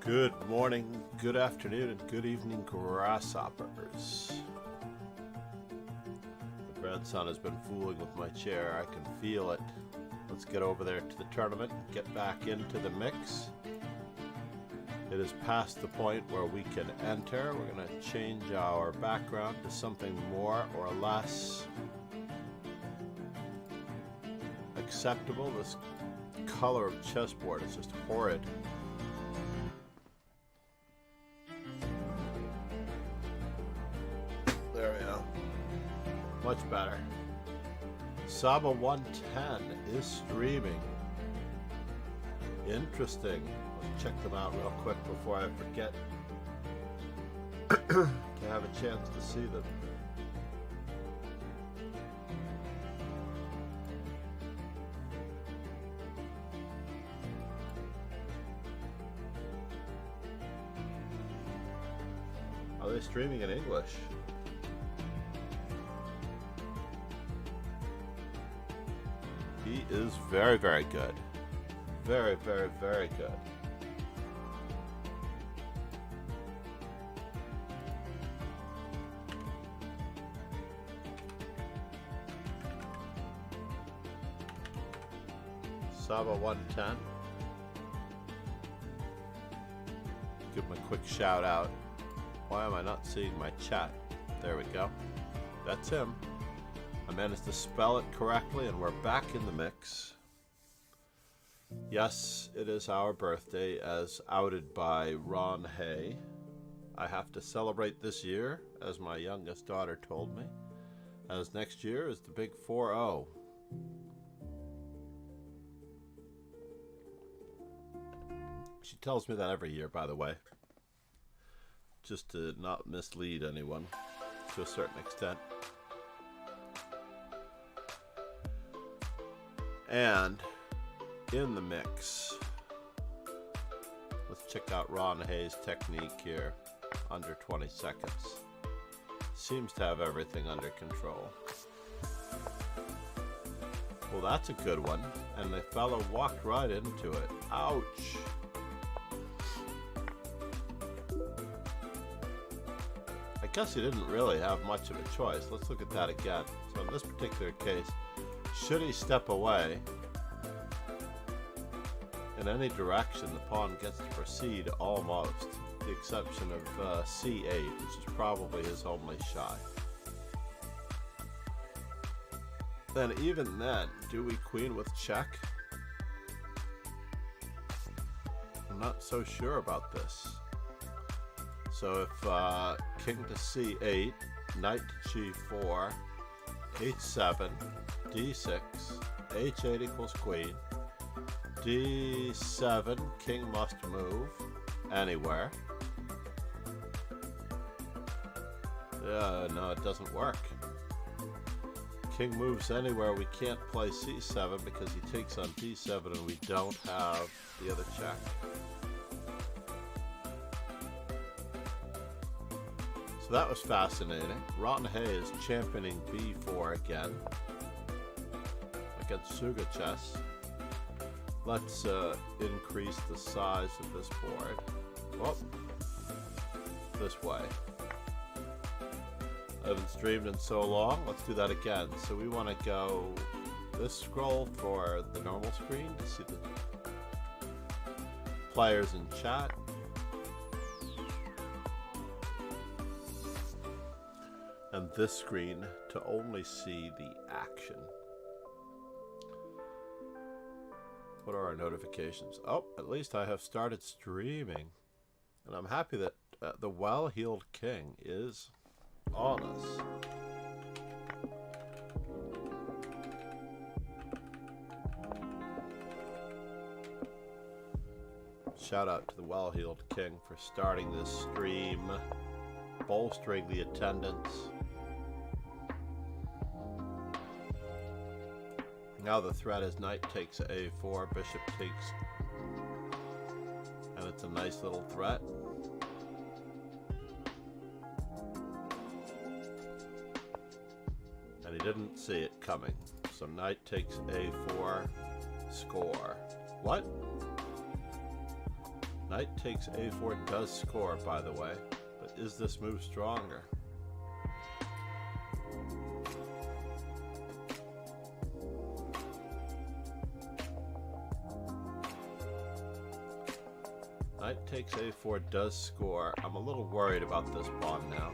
Good morning, good afternoon, and good evening, grasshoppers. The grandson has been fooling with my chair. I can feel it. Let's get over there to the tournament and get back into the mix. It is past the point where we can enter. We're going to change our background to something more or less acceptable. This color of chessboard is just horrid. There we go. Much better. Saba 110 is streaming. Interesting. Let's check them out real quick before I forget to have a chance to see them. Are they streaming in English? He is very, very good. Very, very, very good. Saba 110. Give him a quick shout out. Why am I not seeing my chat? There we go. That's him. I managed to spell it correctly, and we're back in the mix. Yes, it is our birthday, as outed by Ron Hay. I have to celebrate this year, as my youngest daughter told me, as next year is the big 4-0. She tells me that every year, by the way, just to not mislead anyone to a certain extent. And in the mix, let's check out Ron Hay's technique here. Under 20 seconds. Seems to have everything under control. Well, that's a good one. And the fellow walked right into it. Ouch! I guess he didn't really have much of a choice. Let's look at that again. So in this particular case, should he step away in any direction, the pawn gets to proceed almost, with the exception of C8, which is probably his only shot. Then even then, do we queen with check? I'm not so sure about this. So if king to C8, knight to G4, H7, D6, H8 equals queen, D7, king must move anywhere. No, it doesn't work. King moves anywhere, we can't play C7 because he takes on D7 and we don't have the other check. So that was fascinating. Ron Hay is championing B4 again against Suga chess. Let's increase the size of this board. Oh, this way. I haven't streamed in so long. Let's do that again. So we want to go this scroll for the normal screen to see the players in chat. And this screen to only see the action. What are our notifications? Oh, at least I have started streaming. And I'm happy that the well-heeled king is on us. Shout out to the well-heeled king for starting this stream, bolstering the attendance. Now the threat is knight takes A4, bishop takes, and it's a nice little threat. And he didn't see it coming. So knight takes A4, score. What? Knight takes a4 does score, by the way, but is this move stronger? Knight takes a4 does score. I'm a little worried about this pawn now.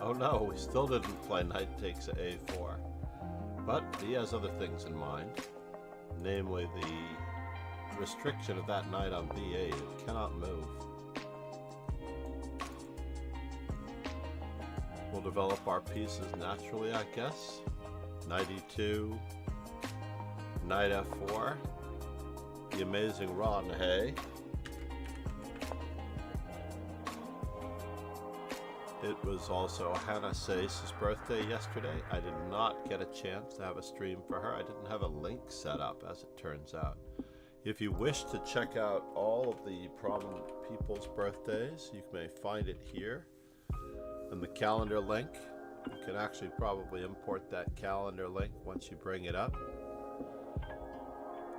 Oh no, we still didn't play knight takes a4. But he has other things in mind, namely the restriction of that knight on b8. It cannot move. We'll develop our pieces naturally, I guess. Knight e2, knight f4, the amazing Ron Hay. It was also Hannah Sace's birthday yesterday. I did not get a chance to have a stream for her. I didn't have a link set up, as it turns out. If you wish to check out all of the prominent people's birthdays, you may find it here in the calendar link. You can actually probably import that calendar link once you bring it up.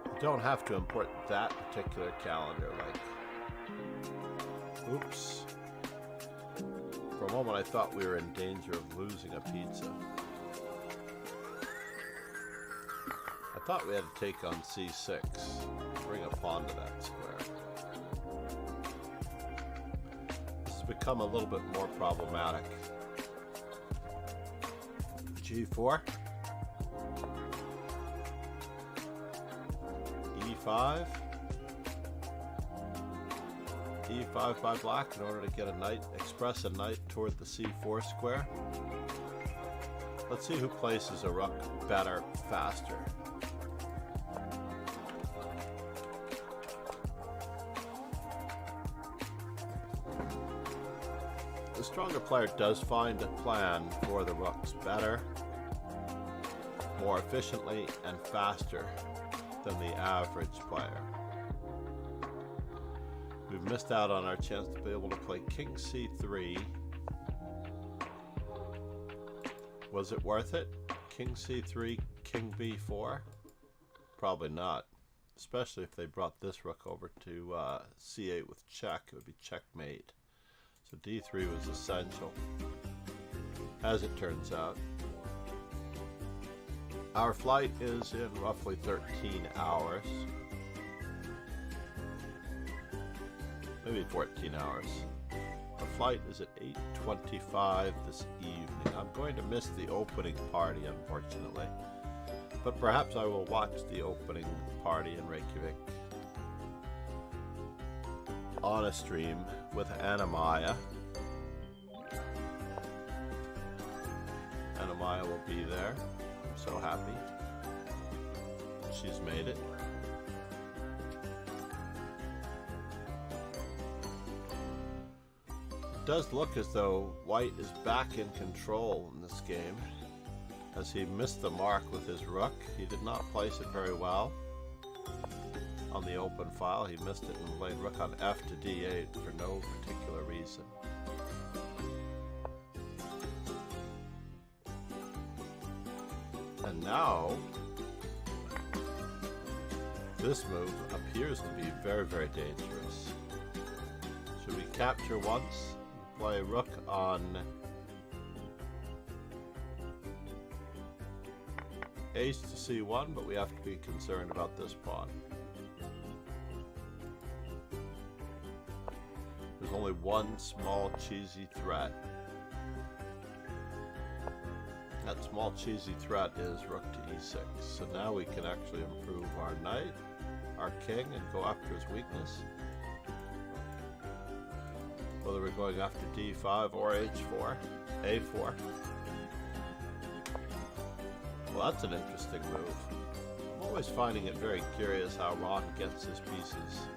You don't have to import that particular calendar link. Oops. For a moment I thought we were in danger of losing a pizza. I thought we had to take on c6, bring a pawn to that square. This has become a little bit more problematic. g4, e5, e5 by black in order to get a knight, express a knight toward the c4 square. Let's see who places a rook better, faster. The stronger player does find a plan for the rooks better, more efficiently, and faster than the average player. We've missed out on our chance to be able to play king c3. Was it worth it? King c3, king b4? Probably not, especially if they brought this rook over to c8 with check. It would be checkmate. So d3 was essential, as it turns out. Our flight is in roughly 13 hours. Maybe 14 hours. Our flight is at 8:25 this evening. I'm going to miss the opening party, unfortunately. But perhaps I will watch the opening party in Reykjavik on a stream with Anna-Maya. Anna-Maya will be there. I'm so happy. She's made it. It does look as though White is back in control in this game, as he missed the mark with his rook. He did not place it very well on the open file. He missed it and played rook on f to d8 for no particular reason. And now this move appears to be very, very dangerous. Should we capture once? Play rook on ace to c1, but we have to be concerned about this pawn. There's only one small cheesy threat. That small cheesy threat is rook to e6. So now we can actually improve our knight, our king, and go after his weakness. Whether we're going after d5 or h4, a4. Well, that's an interesting move. I'm always finding it very curious how Ron gets his pieces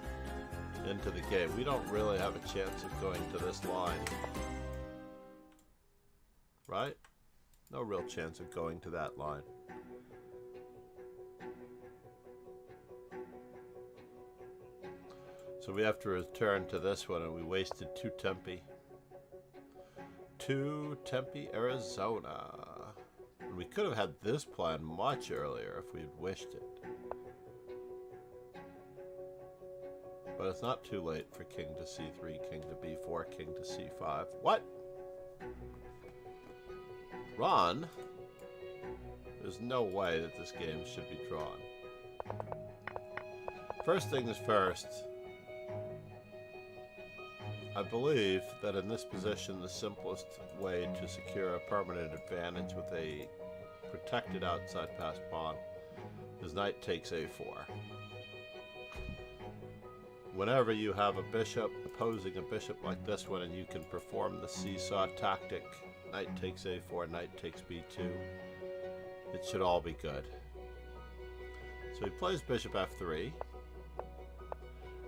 into the game. We don't really have a chance of going to this line, right? No real chance of going to that line. So we have to return to this one, and we wasted 2 tempi. 2 tempi, Arizona. And we could have had this plan much earlier if we had wished it. But it's not too late for king to c3, king to b4, king to c5. What? Ron? There's no way that this game should be drawn. First things first, I believe that in this position the simplest way to secure a permanent advantage with a protected outside pass pawn is knight takes a4. Whenever you have a bishop opposing a bishop like this one and you can perform the seesaw tactic, knight takes a4, knight takes b2, it should all be good. So he plays bishop f3.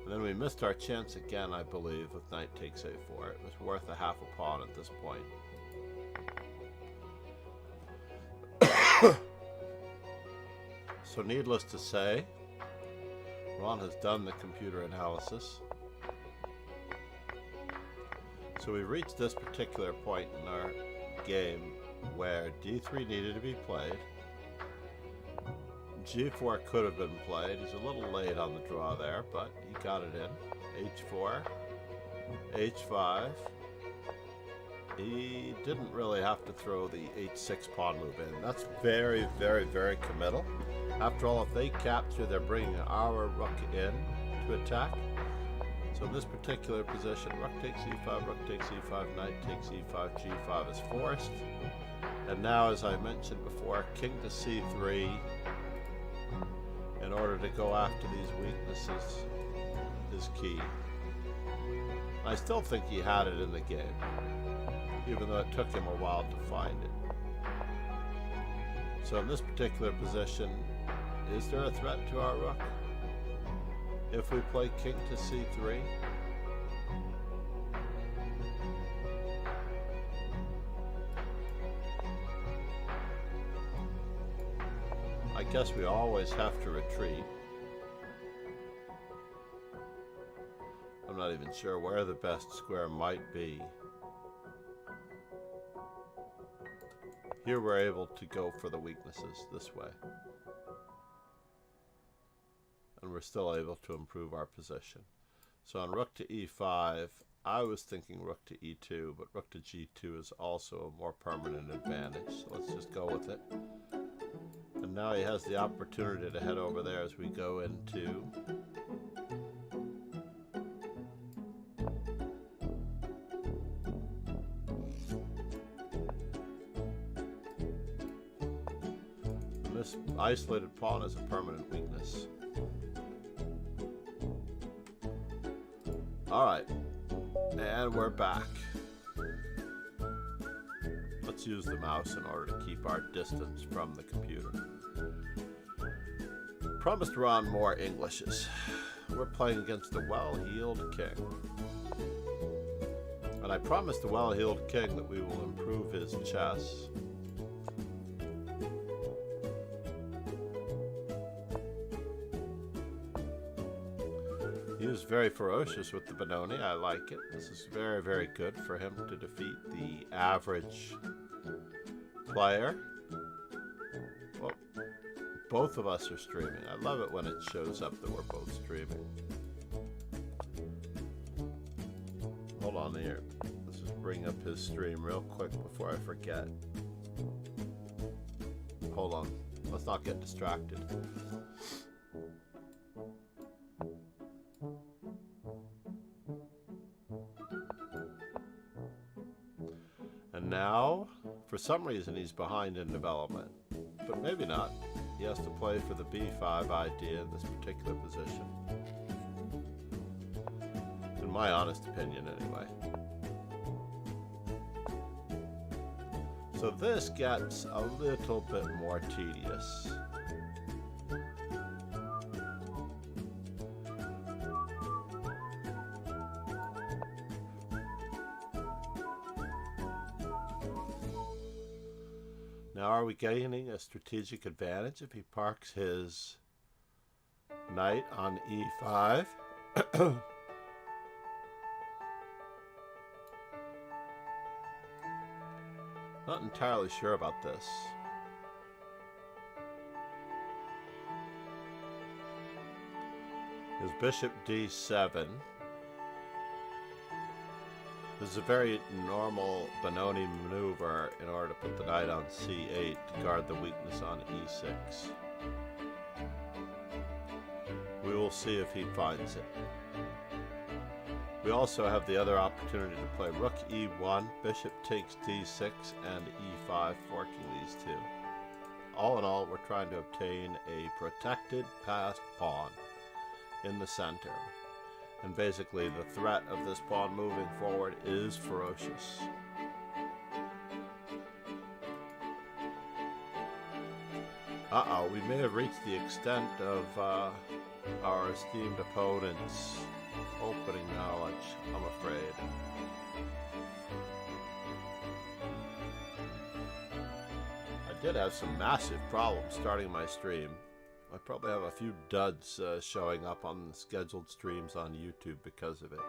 And then we missed our chance again, I believe, with knight takes a4. It was worth a half a pawn at this point. So needless to say, Ron has done the computer analysis. So we reached this particular point in our game where d3 needed to be played. g4 could have been played. He's a little late on the draw there, but he got it in. h4, h5. He didn't really have to throw the h6 pawn move in. That's very, very, very committal. After all, if they capture, they're bringing our rook in to attack. So in this particular position, rook takes e5, rook takes e5, knight takes e5, g5 is forced. And now, as I mentioned before, king to c3 in order to go after these weaknesses is key. I still think he had it in the game, even though it took him a while to find it. So in this particular position, is there a threat to our rook? If we play king to c3, I guess we always have to retreat. I'm not even sure where the best square might be. Here we're able to go for the weaknesses this way. And we're still able to improve our position. So on rook to e5, I was thinking rook to e2, but rook to g2 is also a more permanent advantage. So let's just go with it. And now he has the opportunity to head over there as we go into this isolated pawn is a permanent weakness. Alright, and we're back. Let's use the mouse in order to keep our distance from the computer. Promised Ron more Englishes. We're playing against the well-heeled king. And I promised the well-heeled king that we will improve his chess. He was very ferocious with the Benoni. I like it. This is very, very good for him to defeat the average player. Well, both of us are streaming. I love it when it shows up that we're both streaming. Hold on here. Let's just bring up his stream real quick before I forget. Hold on. Let's not get distracted. And now, for some reason, he's behind in development. But maybe not. He has to play for the b5 idea in this particular position. In my honest opinion, anyway. So this gets a little bit more tedious. Now, are we gaining a strategic advantage if he parks his knight on e5? Not entirely sure about this. is bishop d7. This is a very normal Benoni maneuver in order to put the knight on c8 to guard the weakness on e6. We will see if he finds it. We also have the other opportunity to play rook e1, bishop takes d6, and e5, forking these two. All in all, we're trying to obtain a protected passed pawn in the center. And basically, the threat of this pawn moving forward is ferocious. Uh-oh, we may have reached the extent of our esteemed opponent's opening knowledge, I'm afraid. I did have some massive problems starting my stream. I probably have a few duds showing up on scheduled streams on YouTube because of it.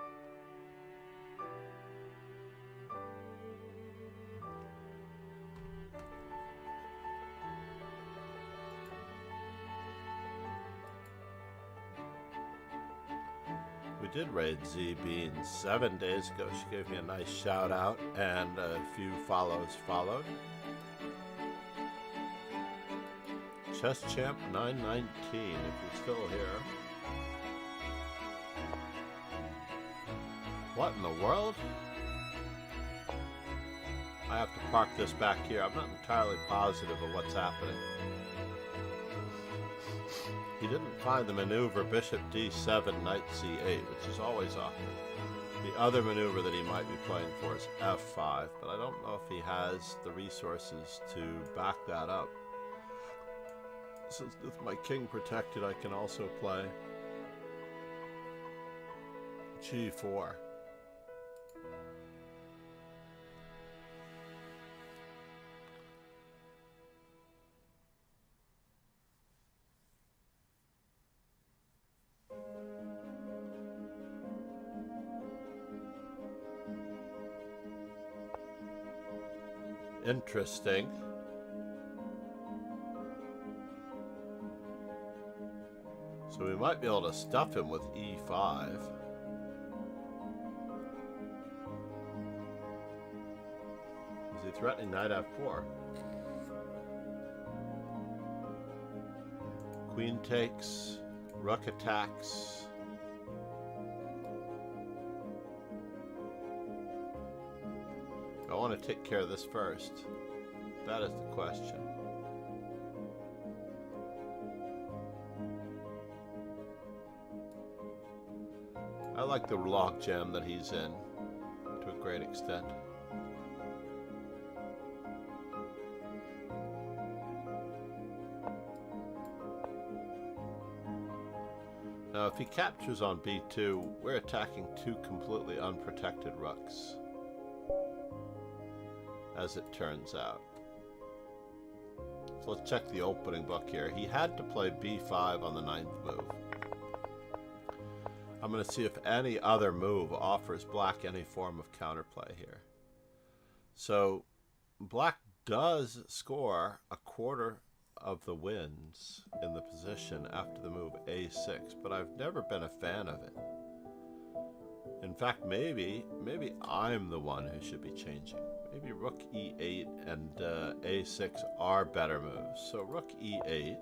We did raid Z Beans 7 days ago. She gave me a nice shout out and a few follows followed. Chess Champ 919, if you're still here. What in the world? I have to park this back here. I'm not entirely positive of what's happening. He didn't find the maneuver bishop d7, knight c8, which is always awkward. The other maneuver that he might be playing for is f5, but I don't know if he has the resources to back that up. Since with my king protected, I can also play g4. Interesting. So we might be able to stuff him with e5. Is he threatening knight f4? Queen takes, rook attacks. I want to take care of this first. That is the question. I like the logjam that he's in to a great extent. Now, if he captures on b2, we're attacking two completely unprotected rooks, as it turns out. So let's check the opening book here. He had to play b5 on the 9th move. I'm going to see if any other move offers black any form of counterplay here. So black does score a quarter of the wins in the position after the move a6, but I've never been a fan of it. In fact, maybe I'm the one who should be changing. Maybe rook e8 and a6 are better moves. So rook e8,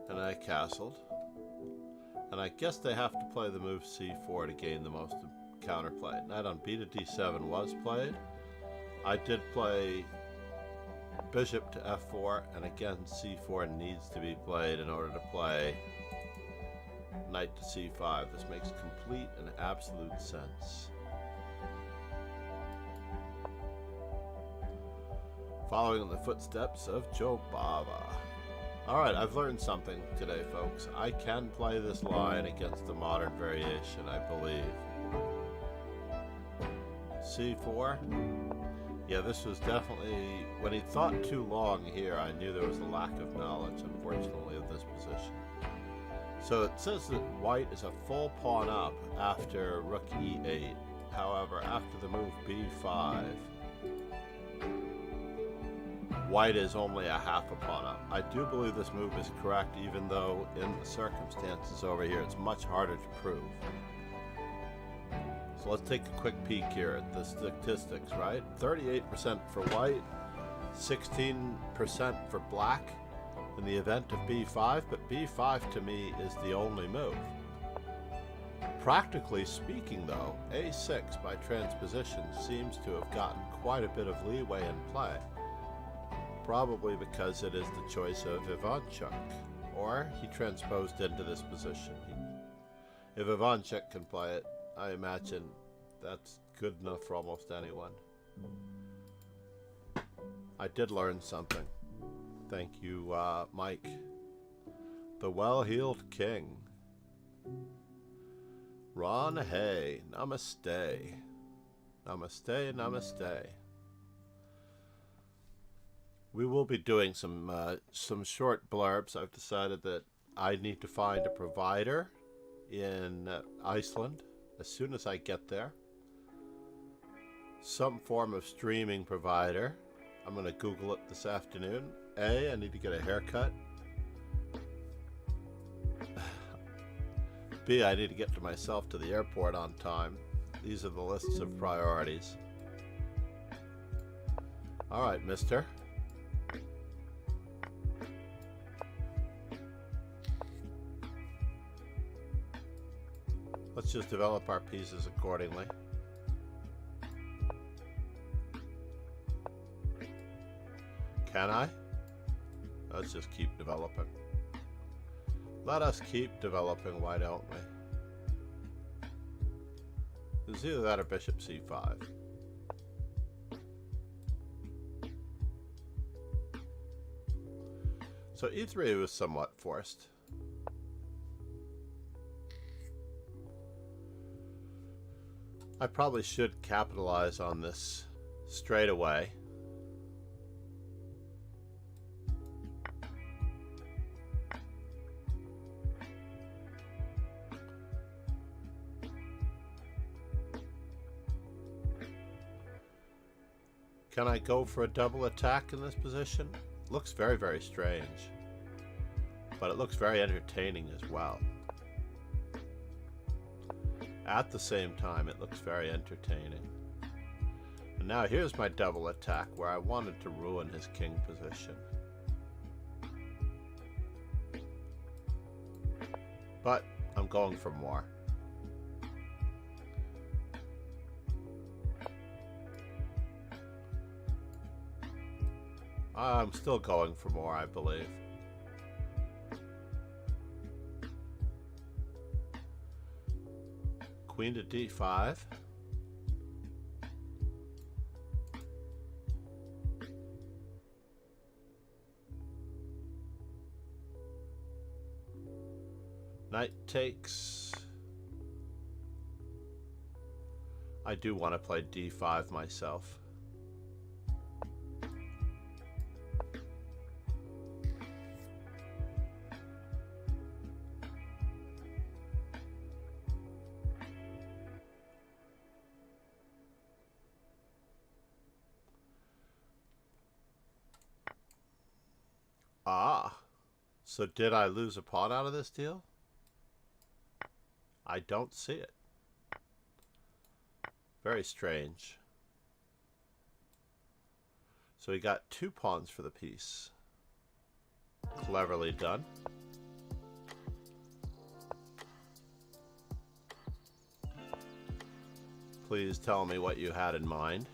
and I castled. And I guess they have to play the move c4 to gain the most counterplay. Knight on b to d7 was played. I did play bishop to f4, and again c4 needs to be played in order to play knight to c5. This makes complete and absolute sense. Following in the footsteps of Joe Bava. Alright, I've learned something today, folks. I can play this line against the modern variation, I believe. c4. Yeah, this was definitely... When he thought too long here, I knew there was a lack of knowledge, unfortunately, of this position. So it says that white is a full pawn up after rook e8. However, after the move b5, white is only a half a pawn up. I do believe this move is correct, even though in the circumstances over here it's much harder to prove. So let's take a quick peek here at the statistics, right? 38% for white, 16% for black in the event of b5, but b5 to me is the only move. Practically speaking though, a6 by transposition seems to have gotten quite a bit of leeway in play. Probably because it is the choice of Fedorchuk, or he transposed into this position. If Fedorchuk can play it, I imagine that's good enough for almost anyone. I did learn something. Thank you, Mike. The well-heeled king. Ron Hay, namaste. Namaste, namaste. We will be doing some short blurbs. I've decided that I need to find a provider in Iceland as soon as I get there. Some form of streaming provider. I'm going to Google it this afternoon. A, I need to get a haircut. B, I need to get myself to the airport on time. These are the lists of priorities. Alright, mister. Let's just develop our pieces accordingly. Can I? Let's just keep developing. Let us keep developing, why don't we? It's either that or bishop c5. So e3 was somewhat forced. I probably should capitalize on this straight away. Can I go for a double attack in this position? Looks very, very strange. But it looks very entertaining as well. At the same time, it looks very entertaining. And now here's my double attack where I wanted to ruin his king position. But I'm going for more. I'm still going for more, I believe. Queen to d5. Knight takes. I do want to play d5 myself. Ah, so did I lose a pawn out of this deal? I don't see it. Very strange. So we got 2 pawns for the piece. Cleverly done. Please tell me what you had in mind.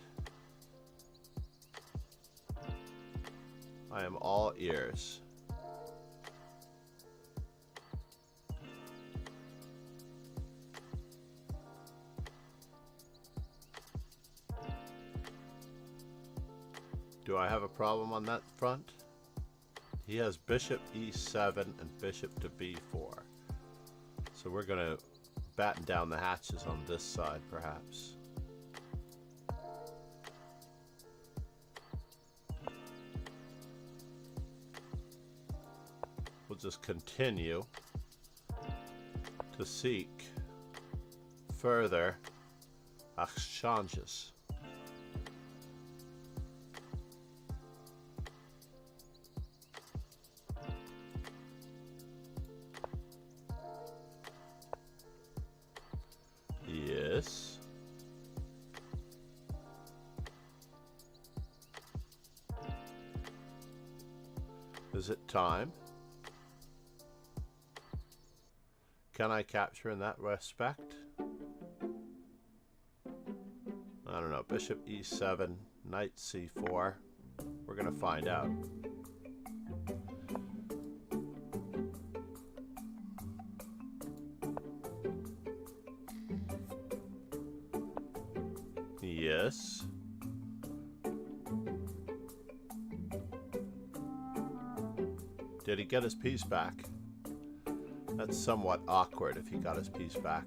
I am all ears. Do I have a problem on that front? He has bishop e7 and bishop to b4. So we're going to batten down the hatches on this side, perhaps. We'll just continue to seek further exchanges. Is it time? Can I capture in that respect? I don't know. Bishop e7, knight c4. We're going to find out. Yes. Did he get his piece back? That's somewhat awkward if he got his piece back.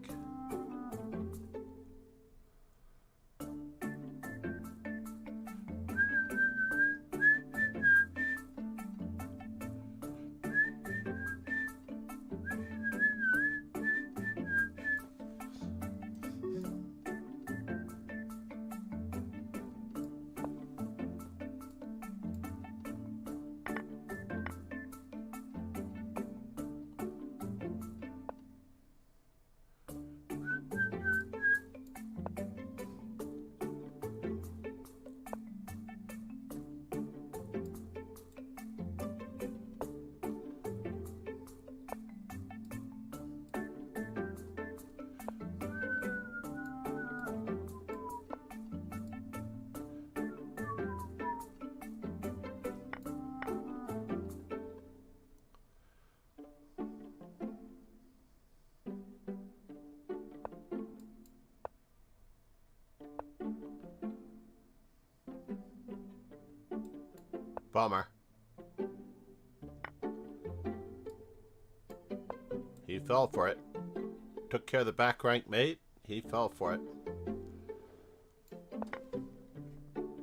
Bummer. He fell for it. Took care of the back rank mate. He fell for it.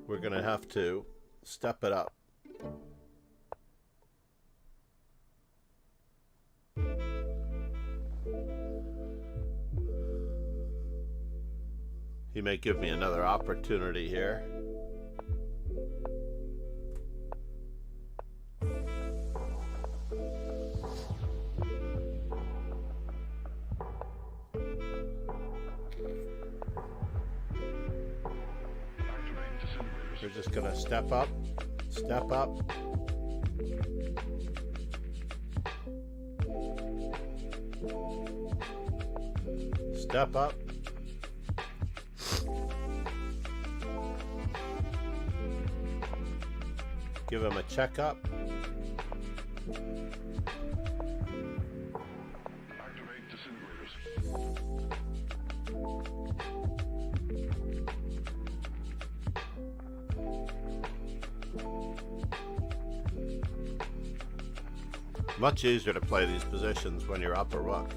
We're going to have to step it up. He may give me another opportunity here. We're just going to step up, step up. Step up. Give him a checkup. Activate disintegrators. Much easier to play these positions when you're up a rook.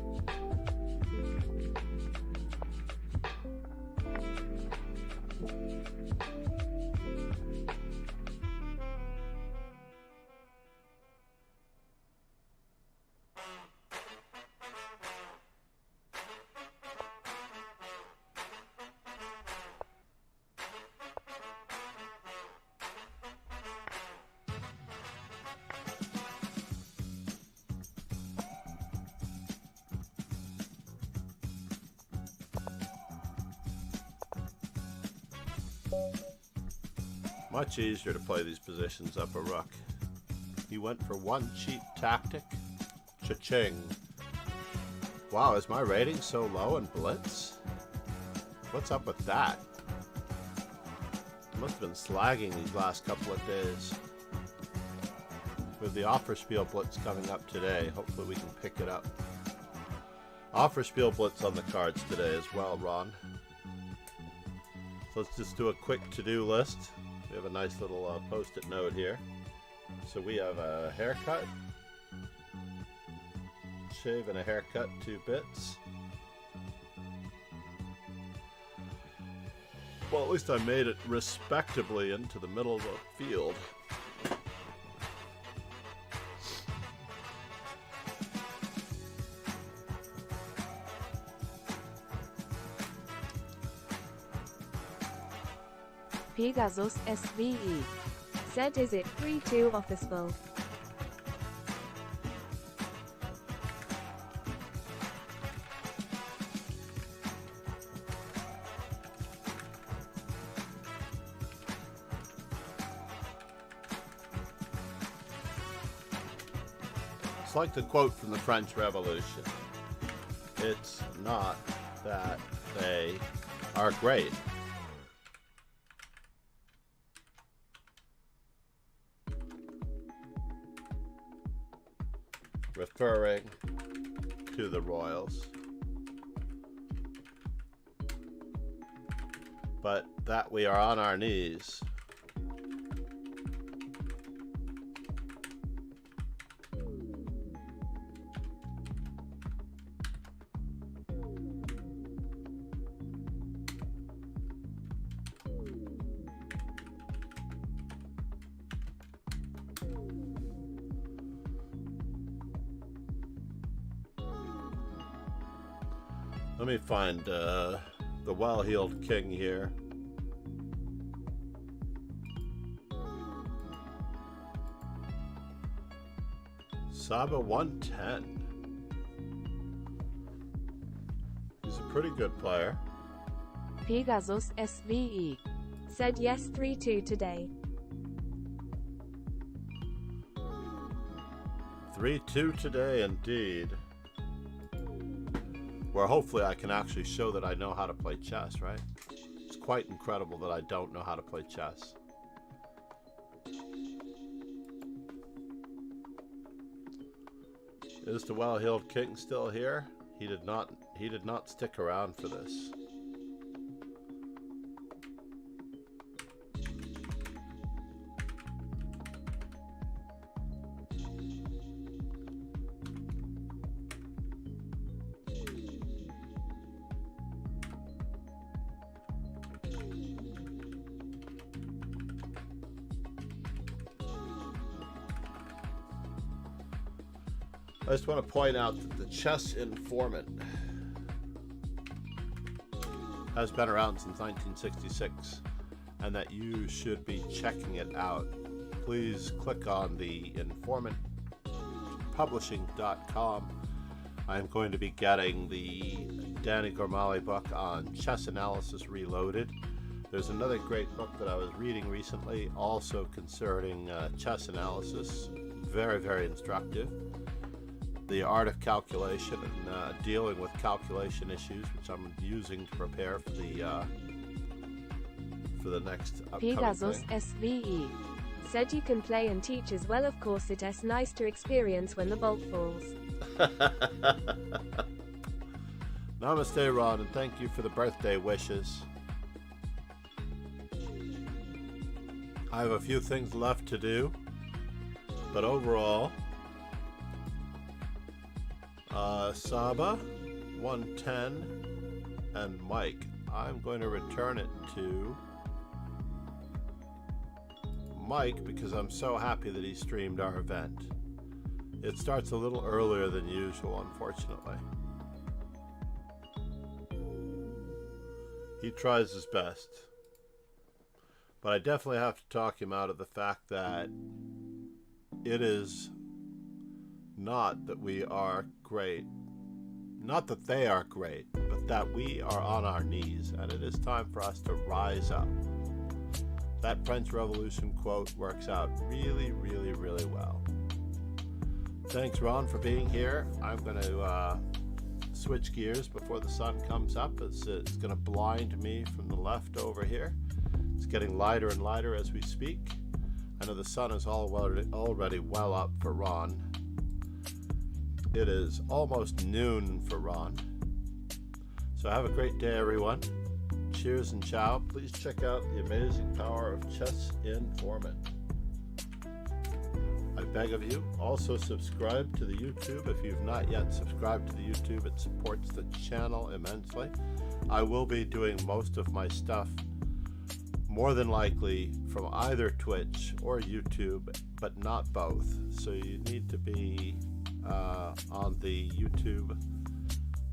Much easier to play these positions up a rook. He went for one cheap tactic. Cha-ching. Wow, is my rating so low in Blitz? What's up with that? I must have been slagging these last couple of days. With the Offerspiel Blitz coming up today, hopefully we can pick it up. Offerspiel Blitz on the cards today as well, Ron. So let's just do a quick to-do list. We have a nice little post-it note here. So we have a haircut, shave and a haircut, 2 bits. Well, at least I made it respectably into the middle of the field. Pegasus SVE said, is it 3-2 Offerspiel? It's like the quote from the French Revolution. It's not that they are great. Referring to the royals. But that we are on our knees. Let me find the well-heeled king here. Saba 110. He's a pretty good player. Pegasus SVE said yes 3-2 today. 3-2 today indeed. Where hopefully I can actually show that I know how to play chess, right? It's quite incredible that I don't know how to play chess. Is the well-heeled king still here? He did not stick around for this. I just want to point out that the Chess Informant has been around since 1966 and that you should be checking it out. Please click on the informantpublishing.com. I'm going to be getting the Danny Gormali book on Chess Analysis Reloaded. There's another great book that I was reading recently, also concerning chess analysis. Very, very instructive. The Art of Calculation and dealing with calculation issues, which I'm using to prepare for the next upcoming Pegasus thing. SVE said you can play and teach as well. Of course, it's nice to experience when the bolt falls. Namaste, Ron, and thank you for the birthday wishes. I have a few things left to do, but overall, Saba, 110, and Mike. I'm going to return it to Mike because I'm so happy that he streamed our event. It starts a little earlier than usual, unfortunately. He tries his best. But I definitely have to talk him out of the fact that it is not that we are great, not that they are great, but that we are on our knees, and it is time for us to rise up. That French Revolution quote works out really, really, really well. Thanks, Ron, for being here. I'm going to switch gears before the sun comes up. It's going to blind me from the left over here. It's getting lighter and lighter as we speak. I know the sun is already well up for Ron. It is almost noon for Ron. So have a great day, everyone. Cheers and ciao. Please check out the amazing power of Chess Informant. I beg of you, also subscribe to the YouTube. If you've not yet subscribed to the YouTube, it supports the channel immensely. I will be doing most of my stuff more than likely from either Twitch or YouTube, but not both. So you need to be on the YouTube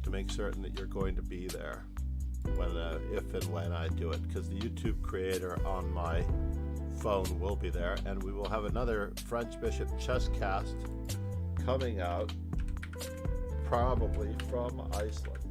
to make certain that you're going to be there when, if and when I do it, because the YouTube creator on my phone will be there, and we will have another French Bishop chess cast coming out probably from Iceland.